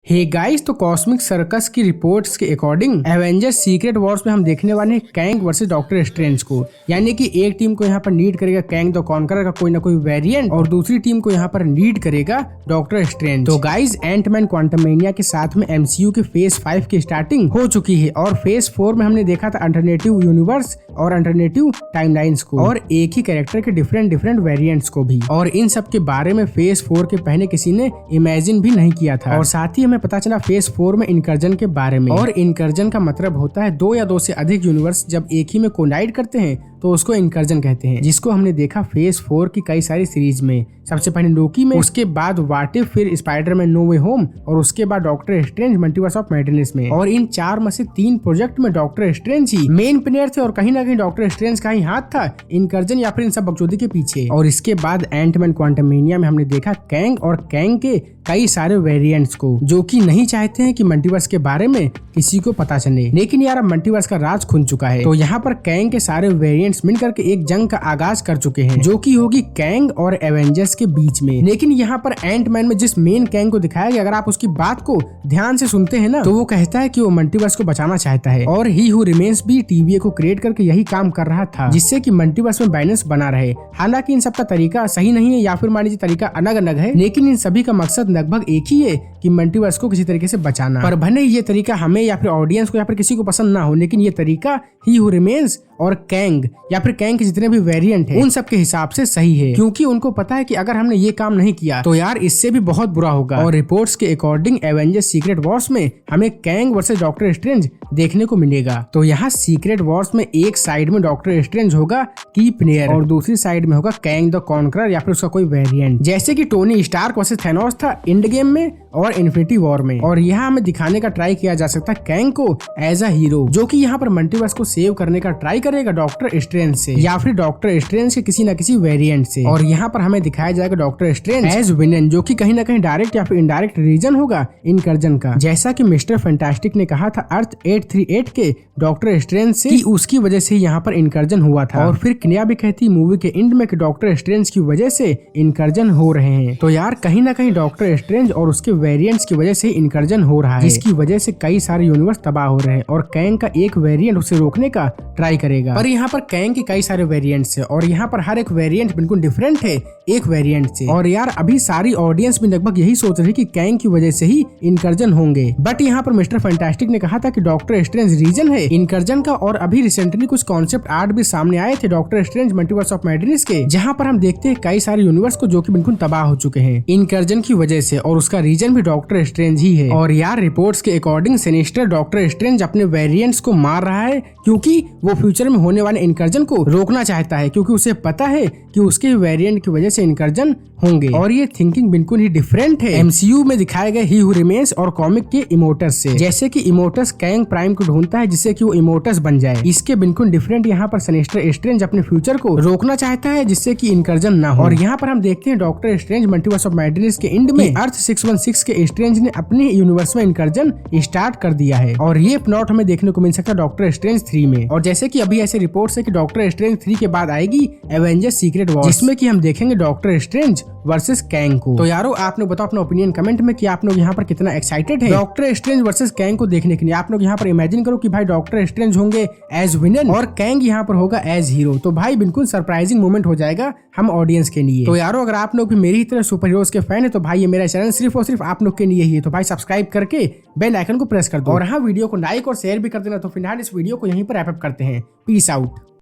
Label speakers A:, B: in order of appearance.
A: Hey guys, तो cosmic circus की reports के अकॉर्डिंग एवेंजर्स सीक्रेट वॉर्स में हम देखने वाले हैं कैंग वर्सेस डॉक्टर स्ट्रेंज को। यानी कि एक टीम को यहाँ पर नीड करेगा कैंग द कॉन्करर का कोई ना कोई वेरिएंट और दूसरी टीम को यहाँ पर नीड करेगा डॉक्टर स्ट्रेंज। तो गाइस, एंटमैन क्वांटमेनिया के साथ में एमसीयू के फेज 5 की स्टार्टिंग हो चुकी है और फेज 4 में हमने देखा था अल्टरनेटिव यूनिवर्स और अल्टरनेटिव टाइमलाइंस को और एक ही कैरेक्टर के डिफरेंट वेरिएंट्स को भी। और इन सब के बारे में फेज 4 के पहले किसी ने इमेजिन भी नहीं किया था। और साथ ही हमें पता चला फेज 4 में इनकर्जन के बारे में। और इनकर्जन का मतलब होता है 2 या 2 से अधिक यूनिवर्स जब एक ही में कोलाइड करते हैं तो उसको इनकर्जन कहते हैं, जिसको हमने देखा फेज 4 की कई सारी सीरीज में। सबसे पहले लोकी में, उसके बाद व्हाट इफ, फिर स्पाइडरमैन नो वे होम और उसके बाद doctor strange multiverse of madness में। और इन 4 में से 3 प्रोजेक्ट में डॉक्टर स्ट्रेंज ही मेन प्लेयर थे और कहीं ना कहीं डॉक्टर स्ट्रेंज का ही हाथ था इनकर्जन या फिर इन सब बकचोदी के पीछे। और इसके बाद एंटमैन क्वांटमेनिया में हमने देखा कैंग और कैंग के कई सारे वेरिएंट्स को, जो कि नहीं चाहते हैं कि मल्टीवर्स के बारे में किसी को पता चले। लेकिन यार, अब मल्टीवर्स का राज खुल चुका है तो यहाँ पर कैंग के सारे वेरिएंट्स मिलकर के एक जंग का आगाज कर चुके हैं, जो कि होगी कैंग और एवेंजर्स के बीच में। लेकिन यहाँ पर एंटमैन में जिस मेन कैंग को दिखाया गया, अगर आप उसकी बात को ध्यान से सुनते हैं ना, तो वो कहता है कि वो मल्टीवर्स को बचाना चाहता है। और ही हु रिमेन्स भी टीवीए को क्रिएट करके यही काम कर रहा था, जिससे कि मल्टीवर्स में बैलेंस बना रहे। हालांकि इन सब का तरीका सही नहीं है या फिर मान लीजिए तरीका अलग अलग है, लेकिन इन सभी का मकसद लगभग एक ही है कि मल्टीवर्स को किसी तरीके से बचाना। पर भले ये तरीका हमें या फिर ऑडियंस को या फिर किसी को पसंद ना हो, लेकिन ये तरीका ही हु रिमेन्स और कैंग या फिर कैंग के जितने भी वेरिएंट हैं उन सब के हिसाब से सही है, क्योंकि उनको पता है कि अगर हमने ये काम नहीं किया तो यार इससे भी बहुत बुरा होगा। और रिपोर्ट्स के अकॉर्डिंग एवेंजर्स सीक्रेट वॉर्स में हमें कैंग वर्सेस डॉक्टर स्ट्रेंज देखने को मिलेगा। तो यहाँ सीक्रेट वॉर्स में एक साइड में डॉक्टर स्ट्रेंज होगा की प्लेयर और दूसरी साइड में होगा कैंग द कॉन्करर या फिर उसका कोई वेरिएंट, जैसे कि टोनी स्टार्क वर्सेस थैनोस था एंड गेम में और इन्फिनिटी वॉर में। और यहाँ हमें दिखाने का ट्राई किया जा सकता है कैंग को एज अ हीरो, जो कि यहाँ पर मल्टीवर्स को सेव करने का ट्राई करेगा डॉक्टर स्ट्रेंज से या फिर डॉक्टर स्ट्रेंज के किसी न किसी वेरिएंट से। और यहाँ पर हमें दिखाया जाएगा डॉक्टर स्ट्रेंज एज विलन, जो कि कहीं ना कहीं डायरेक्ट या फिर इनडायरेक्ट रीजन होगा इनकर्जन का। जैसा कि मिस्टर फैंटास्टिक ने कहा था अर्थ 838 के डॉक्टर स्ट्रेंज से कि उसकी वजह से यहाँ पर इनकर्जन हुआ था। और फिर किनिया भी कहती मूवी के एंड में कि डॉक्टर स्ट्रेंज की वजह से इनकर्जन हो रहे हैं। तो यार कहीं ना कहीं डॉक्टर स्ट्रेंज और उसके वेरिएंट्स की वजह से इनकर्जन हो रहा है, जिसकी वजह से कई सारे यूनिवर्स तबाह हो रहे हैं और कैंग का एक वेरिएंट उसे रोकने का ट्राई करेगा। पर यहाँ पर कैंग के कई सारे वेरिएंट्स है और यहाँ पर हर एक वेरिएंट बिल्कुल डिफरेंट है एक वेरिएंट से। और यार अभी सारी ऑडियंस भी लगभग यही सोच रही है कि कैंग की वजह से ही इनकर्जन होंगे। बट यहाँ पर मिस्टर फैंटास्टिक ने कहा था कि डॉक्टर स्ट्रेंज रीजन है इनकर्जन का। और अभी रिसेंटली कुछ कॉन्सेप्ट आर्ट भी सामने आए थे doctor strange multiverse of madness के, जहाँ पर हम देखते हैं कई सारे यूनिवर्स को जो कि बिल्कुल तबाह हो चुके हैं इनकर्जन की वजह से, और उसका रीजन भी डॉक्टर स्ट्रेंज ही है। और यार रिपोर्ट्स के अकॉर्डिंग सिनिस्टर डॉक्टर स्ट्रेंज अपने वेरिएंट्स को मार रहा है, क्योंकि वो फ्यूचर में होने वाले इनकर्जन को रोकना चाहता है, क्योंकि उसे पता है कि उसके वेरिएंट की वजह से इनकर्जन होंगे। और ये थिंकिंग बिल्कुल ही डिफरेंट है एमसीयू में दिखाए गए ही हु रिमेन्स और कॉमिक के इमोटस से। जैसे कि इमोटस कैंग प्राइम को ढूंढता है जिससे कि वो इमोटस बन जाए, इसके बिल्कुल डिफरेंट यहाँ पर सिनिस्टर स्ट्रेंज अपने फ्यूचर को रोकना चाहता है जिससे कि इनकर्जन ना हो। और यहाँ पर हम देखते हैं doctor strange multiverse of madness के एंड में अर्थ 616 के स्ट्रेंज ने अपने यूनिवर्स में इनकर्जन स्टार्ट कर दिया है। और ये प्लॉट हमें देखने को मिल सकता है डॉक्टर स्ट्रेंज 3 में। और जैसे कि अभी ऐसे रिपोर्ट्स है कि डॉक्टर स्ट्रेंज 3 के बाद आएगी एवेंजर्स सीक्रेट वॉर, जिसमें कि हम देखेंगे डॉक्टर स्ट्रेंज वर्सेस कैंग को। तो यारो आप लोग बताओ अपना ओपिनियन कमेंट में कि आप लोग यहाँ पर कितना एक्साइटेड है डॉक्टर स्ट्रेंज वर्सेस कैंग को देखने के लिए। आप लोग यहाँ पर इमेजिन करो कि भाई डॉक्टर स्ट्रेंज होंगे एज विलन और कैंग यहाँ पर होगा एज हीरो, तो भाई बिल्कुल सरप्राइजिंग मोमेंट हो जाएगा हम ऑडियंस के लिए। तो यारो अगर आप लोग भी मेरी तरह सुपर हीरोज के फैन है तो भाई ये मेरा चैनल सिर्फ और सिर्फ आप लोग के लिए ही है, तो भाई सब्सक्राइब करके बेल आइकन को प्रेस कर दो और हाँ वीडियो को लाइक और शेयर भी कर देना। तो फिलहाल इस वीडियो को यहीं पर रैप अप करते हैं। Peace out.